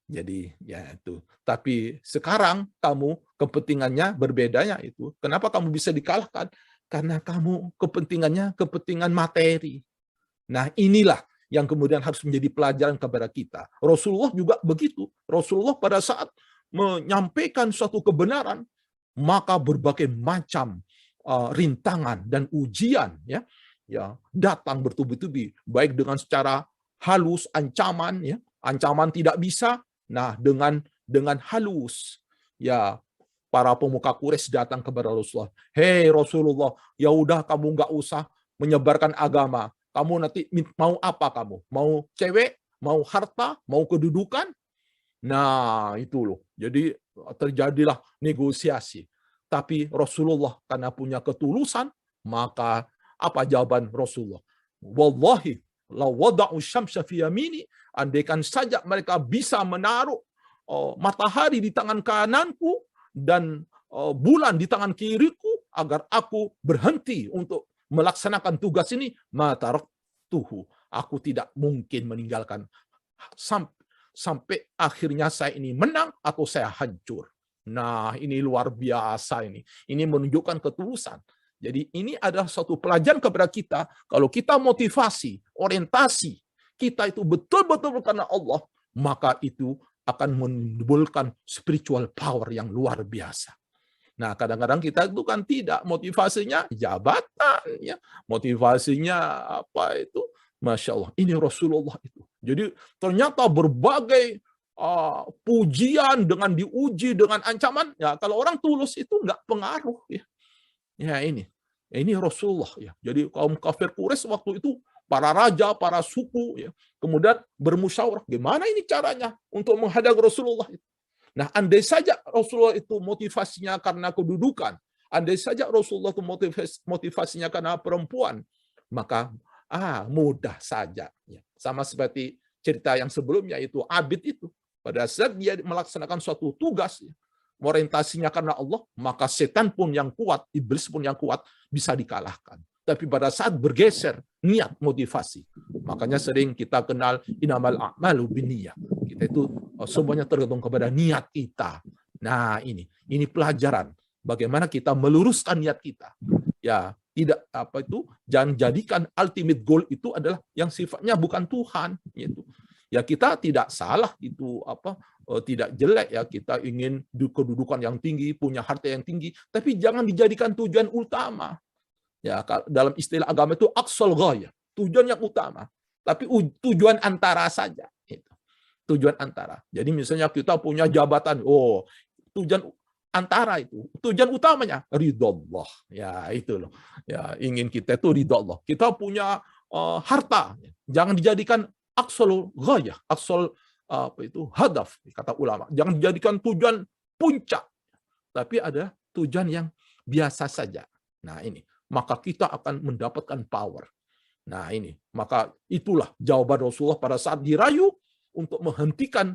Jadi ya itu. Tapi sekarang kamu kepentingannya berbedanya itu. Kenapa kamu bisa dikalahkan? Karena kamu kepentingannya kepentingan materi. Nah, inilah yang kemudian harus menjadi pelajaran kepada kita. Rasulullah juga begitu. Rasulullah pada saat menyampaikan suatu kebenaran, maka berbagai macam rintangan dan ujian ya datang bertubi-tubi, baik dengan secara halus, ancaman ya, ancaman tidak bisa. Nah, dengan halus ya para pemuka Quraisy datang kepada Rasulullah. Hei Rasulullah, ya udah kamu nggak usah menyebarkan agama. Kamu nanti mau apa kamu? Mau cewek? Mau harta? Mau kedudukan? Nah, itu loh. Jadi terjadilah negosiasi. Tapi Rasulullah karena punya ketulusan, maka apa jawaban Rasulullah? Wallahi, la wada'u syamsa fi yamini, andaikan saja mereka bisa menaruh matahari di tangan kananku dan bulan di tangan kiriku agar aku berhenti untuk melaksanakan tugas ini, mataraktuhu, aku tidak mungkin meninggalkan sampai akhirnya saya ini menang atau saya hancur. Nah, ini luar biasa ini. Ini menunjukkan ketulusan. Jadi ini adalah suatu pelajaran kepada kita. Kalau kita motivasi, orientasi kita itu betul-betul karena Allah, maka itu akan menimbulkan spiritual power yang luar biasa. Nah, kadang-kadang kita itu kan tidak, motivasinya jabatan, ya, motivasinya apa itu, Masya Allah, ini Rasulullah itu. Jadi ternyata berbagai pujian dengan diuji dengan ancaman, ya kalau orang tulus itu nggak pengaruh ya. Ya ini Rasulullah ya. Jadi kaum kafir Quraisy waktu itu para raja, para suku ya, kemudian bermusyawarah gimana ini caranya untuk menghadang Rasulullah itu. Nah, andai saja Rasulullah itu motivasinya karena kedudukan, andai saja Rasulullah itu motivasinya karena perempuan, maka mudah saja ya. Sama seperti cerita yang sebelumnya itu Abid itu. Pada saat dia melaksanakan suatu tugas, orientasinya karena Allah, maka setan pun yang kuat, iblis pun yang kuat, bisa dikalahkan. Tapi pada saat bergeser, niat, motivasi. Makanya sering kita kenal, inamal a'malu binniyah. Kita itu semuanya tergantung kepada niat kita. Nah ini pelajaran. Bagaimana kita meluruskan niat kita. Ya, tidak jangan jadikan ultimate goal itu adalah yang sifatnya bukan Tuhan. Gitu. Ya kita tidak salah itu tidak jelek ya kita ingin kedudukan yang tinggi, punya harta yang tinggi, tapi jangan dijadikan tujuan utama. Ya dalam istilah agama itu aqsal ghayah, tujuan yang utama, tapi tujuan antara saja. Itu. Tujuan antara. Jadi misalnya kita punya jabatan, tujuan antara itu, tujuan utamanya ridho Allah. Ya itu loh. Ya ingin kita itu ridho Allah. Kita punya harta, jangan dijadikan aqsal ghayah, aqsal hadaf kata ulama. Jangan dijadikan tujuan puncak, tapi ada tujuan yang biasa saja. Nah ini, maka kita akan mendapatkan power. Nah ini, maka itulah jawaban Rasulullah pada saat dirayu untuk menghentikan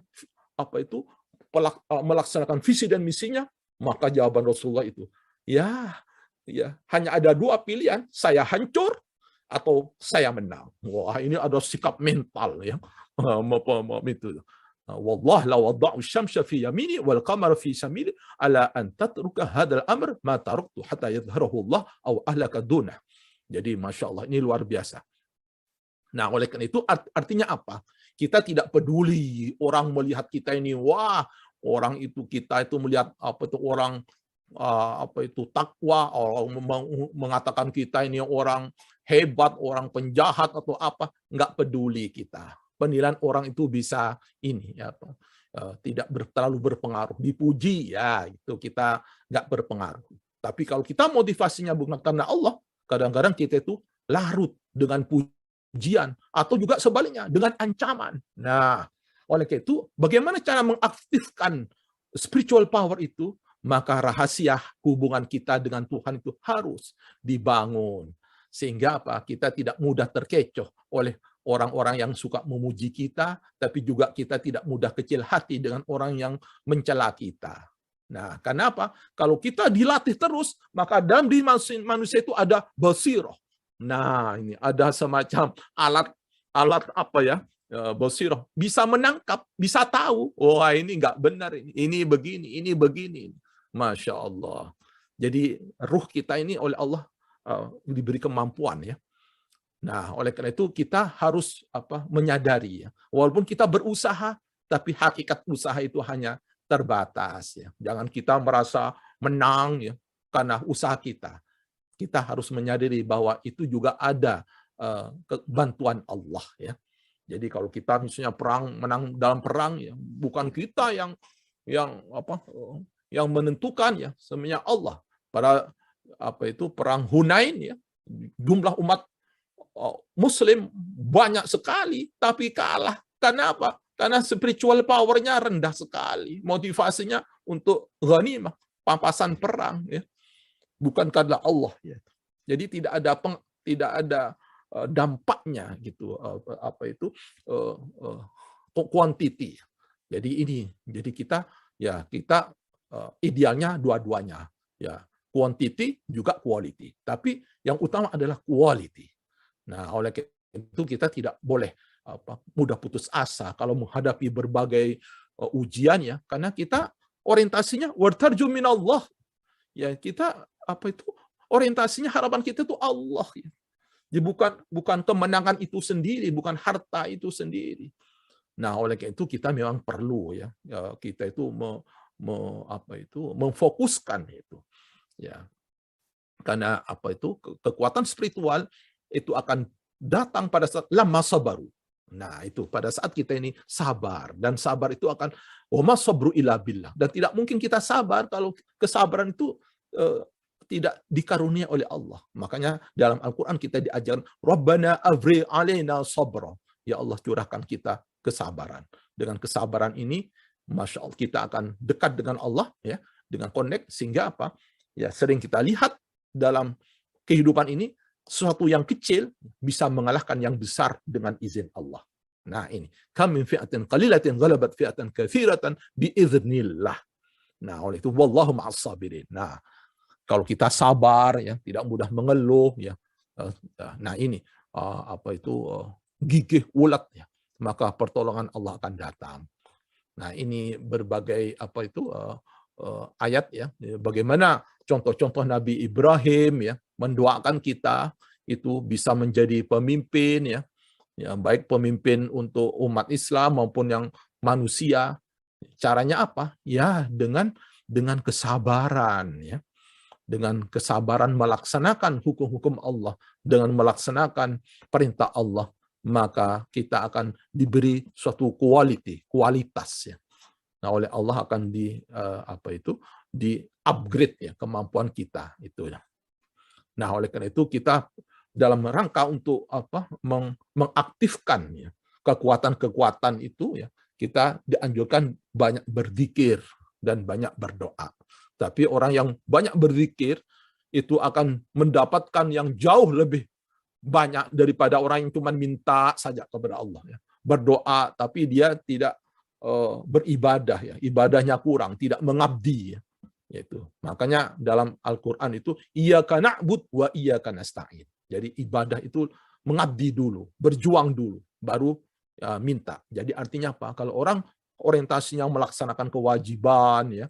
melaksanakan visi dan misinya, maka jawaban Rasulullah itu, ya hanya ada dua pilihan, saya hancur atau saya menang. Wah, ini ada sikap mental ya. Itu. Wallah la wada'u syamsa fi yamini wal qamara fi samili ala an tatruka hadzal amr ma taraktu hatta yadhharahu Allah aw ahlaka dunah. Jadi Masya Allah, ini luar biasa. Nah, oleh karena itu artinya apa? Kita tidak peduli orang melihat kita ini, wah, orang itu kita itu melihat apa itu orang apa itu takwa, orang mengatakan kita ini orang hebat, orang penjahat atau apa, nggak peduli kita. Penilaian orang itu bisa ini ya, tidak terlalu berpengaruh. Dipuji ya itu kita nggak berpengaruh. Tapi kalau kita motivasinya bukan karena Allah, kadang-kadang kita itu larut dengan pujian atau juga sebaliknya dengan ancaman. Nah, oleh karena itu bagaimana cara mengaktifkan spiritual power itu? Maka rahasia hubungan kita dengan Tuhan itu harus dibangun. Sehingga apa? Kita tidak mudah terkecoh oleh orang-orang yang suka memuji kita, tapi juga kita tidak mudah kecil hati dengan orang yang mencela kita. Nah, kenapa? Kalau kita dilatih terus, maka dalam diri manusia itu ada basiroh. Nah, ini ada semacam alat apa ya? Basiroh. Bisa menangkap, bisa tahu. Wah, ini nggak benar. Ini begini, ini begini. Masya Allah. Jadi ruh kita ini oleh Allah diberi kemampuan ya. Nah, oleh karena itu kita harus menyadari ya. Walaupun kita berusaha, tapi hakikat usaha itu hanya terbatas ya. Jangan kita merasa menang ya karena usaha kita. Kita harus menyadari bahwa itu juga ada bantuan Allah ya. Jadi kalau kita misalnya menang dalam perang ya, bukan kita yang menentukan ya, sebenarnya Allah. Pada perang Hunain ya, jumlah umat Muslim banyak sekali tapi kalah. Karena apa? Karena spiritual power-nya rendah sekali. Motivasinya untuk ghanimah, pampasan perang ya. Bukan karena Allah ya. Jadi tidak ada dampaknya gitu quantity. Jadi kita idealnya dua-duanya ya, quantity juga quality, tapi yang utama adalah quality. Nah, oleh itu kita tidak boleh mudah putus asa kalau menghadapi berbagai ujian ya, karena kita orientasinya wartarju minallah ya, kita orientasinya, harapan kita itu Allah ya. Jadi bukan kemenangan itu sendiri, bukan harta itu sendiri. Nah, oleh itu kita memang perlu ya kita itu memfokuskan itu ya, karena kekuatan spiritual itu akan datang pada saat lama sabaru. Nah, itu pada saat kita ini sabar, dan sabar itu akan wama sabru illa billah, dan tidak mungkin kita sabar kalau kesabaran itu tidak dikarunia oleh Allah. Makanya dalam Al-Quran kita diajarkan Rabbana afri alaina sabra, ya Allah curahkan kita kesabaran. Dengan kesabaran ini Masya Allah kita akan dekat dengan Allah ya, dengan connect, sehingga ya sering kita lihat dalam kehidupan ini sesuatu yang kecil bisa mengalahkan yang besar dengan izin Allah. Nah, ini kam min fi'atin qalilatin ghalabat fi'atan katsiratan biiznillah. Nah, oleh itu wallahu ma'as sabirin. Nah, kalau kita sabar ya, tidak mudah mengeluh ya. Nah, ini gigih ulet ya, maka pertolongan Allah akan datang. Nah, ini berbagai ayat ya, bagaimana contoh-contoh Nabi Ibrahim ya mendoakan kita itu bisa menjadi pemimpin ya, baik pemimpin untuk umat Islam maupun yang manusia. Caranya apa? Ya dengan kesabaran ya. Dengan kesabaran melaksanakan hukum-hukum Allah, dengan melaksanakan perintah Allah, maka kita akan diberi suatu kualitas ya. Nah, oleh Allah akan di-upgrade ya kemampuan kita itu ya. Nah, oleh karena itu kita dalam rangka untuk mengaktifkan ya kekuatan-kekuatan itu ya, kita dianjurkan banyak berzikir dan banyak berdoa. Tapi orang yang banyak berzikir itu akan mendapatkan yang jauh lebih banyak daripada orang yang cuma minta saja kepada Allah ya. Berdoa tapi dia tidak beribadah ya, ibadahnya kurang, tidak mengabdi ya. Yaitu. Makanya dalam Al-Qur'an itu iyyaka na'bud wa iyyaka nasta'in. Jadi ibadah itu mengabdi dulu, berjuang dulu, baru ya, minta. Jadi artinya apa? Kalau orang orientasinya melaksanakan kewajiban ya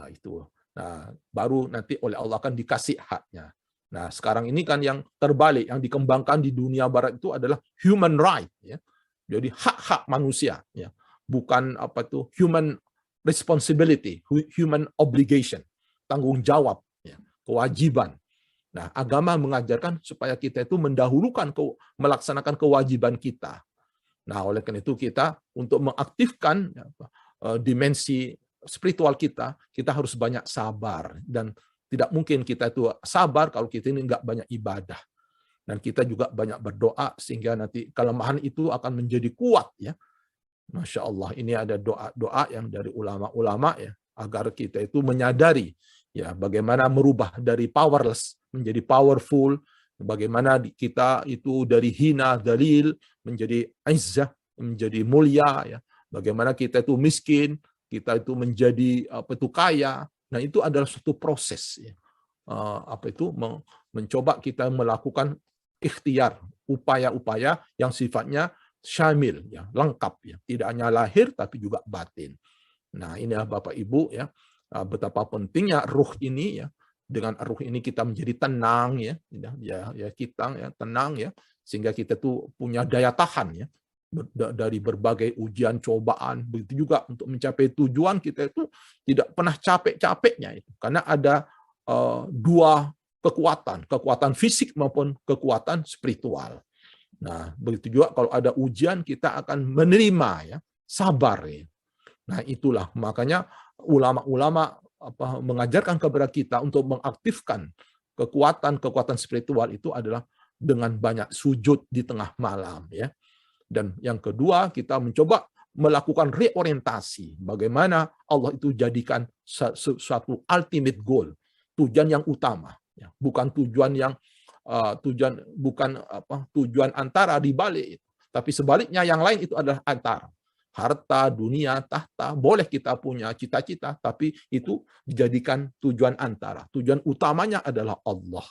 itu. Nah, baru nanti oleh Allah akan dikasih haknya. Nah, sekarang ini kan yang terbalik, yang dikembangkan di dunia barat itu adalah human right ya. Jadi hak-hak manusia, ya, bukan apa itu human responsibility, human obligation, tanggung jawab, ya, kewajiban. Nah, agama mengajarkan supaya kita itu mendahulukan melaksanakan kewajiban kita. Nah, oleh karena itu kita untuk mengaktifkan dimensi spiritual kita harus banyak sabar, dan tidak mungkin kita itu sabar kalau kita ini nggak banyak ibadah. Dan kita juga banyak berdoa sehingga nanti kelemahan itu akan menjadi kuat, ya. Masya Allah, ini ada doa-doa yang dari ulama-ulama, ya, agar kita itu menyadari, ya, bagaimana merubah dari powerless menjadi powerful, bagaimana kita itu dari hina dalil menjadi izzah, menjadi mulia, ya. Bagaimana kita itu miskin, kita itu menjadi apa itu kaya. Nah, itu adalah suatu proses, ya. Apa itu mencoba kita melakukan ikhtiar, upaya-upaya yang sifatnya syamil, ya, lengkap, ya, tidak hanya lahir tapi juga batin. Nah, ini Bapak Ibu, ya, betapa pentingnya ruh ini, ya. Dengan ruh ini kita menjadi tenang, ya, ya kita, ya, tenang, ya, sehingga kita tuh punya daya tahan, ya, dari berbagai ujian cobaan. Begitu juga untuk mencapai tujuan kita itu tidak pernah capek-capeknya itu, karena ada dua kekuatan fisik maupun kekuatan spiritual. Nah, begitu juga kalau ada ujian kita akan menerima, ya, sabar, ya. Nah, itulah makanya ulama-ulama mengajarkan kepada kita untuk mengaktifkan kekuatan spiritual itu adalah dengan banyak sujud di tengah malam, ya. Dan yang kedua, kita mencoba melakukan reorientasi bagaimana Allah itu jadikan suatu ultimate goal, tujuan yang utama, ya, bukan tujuan yang tujuan antara di balik, tapi sebaliknya yang lain itu adalah antara. Harta, dunia, tahta, boleh kita punya cita-cita, tapi itu dijadikan tujuan antara. Tujuan utamanya adalah Allah.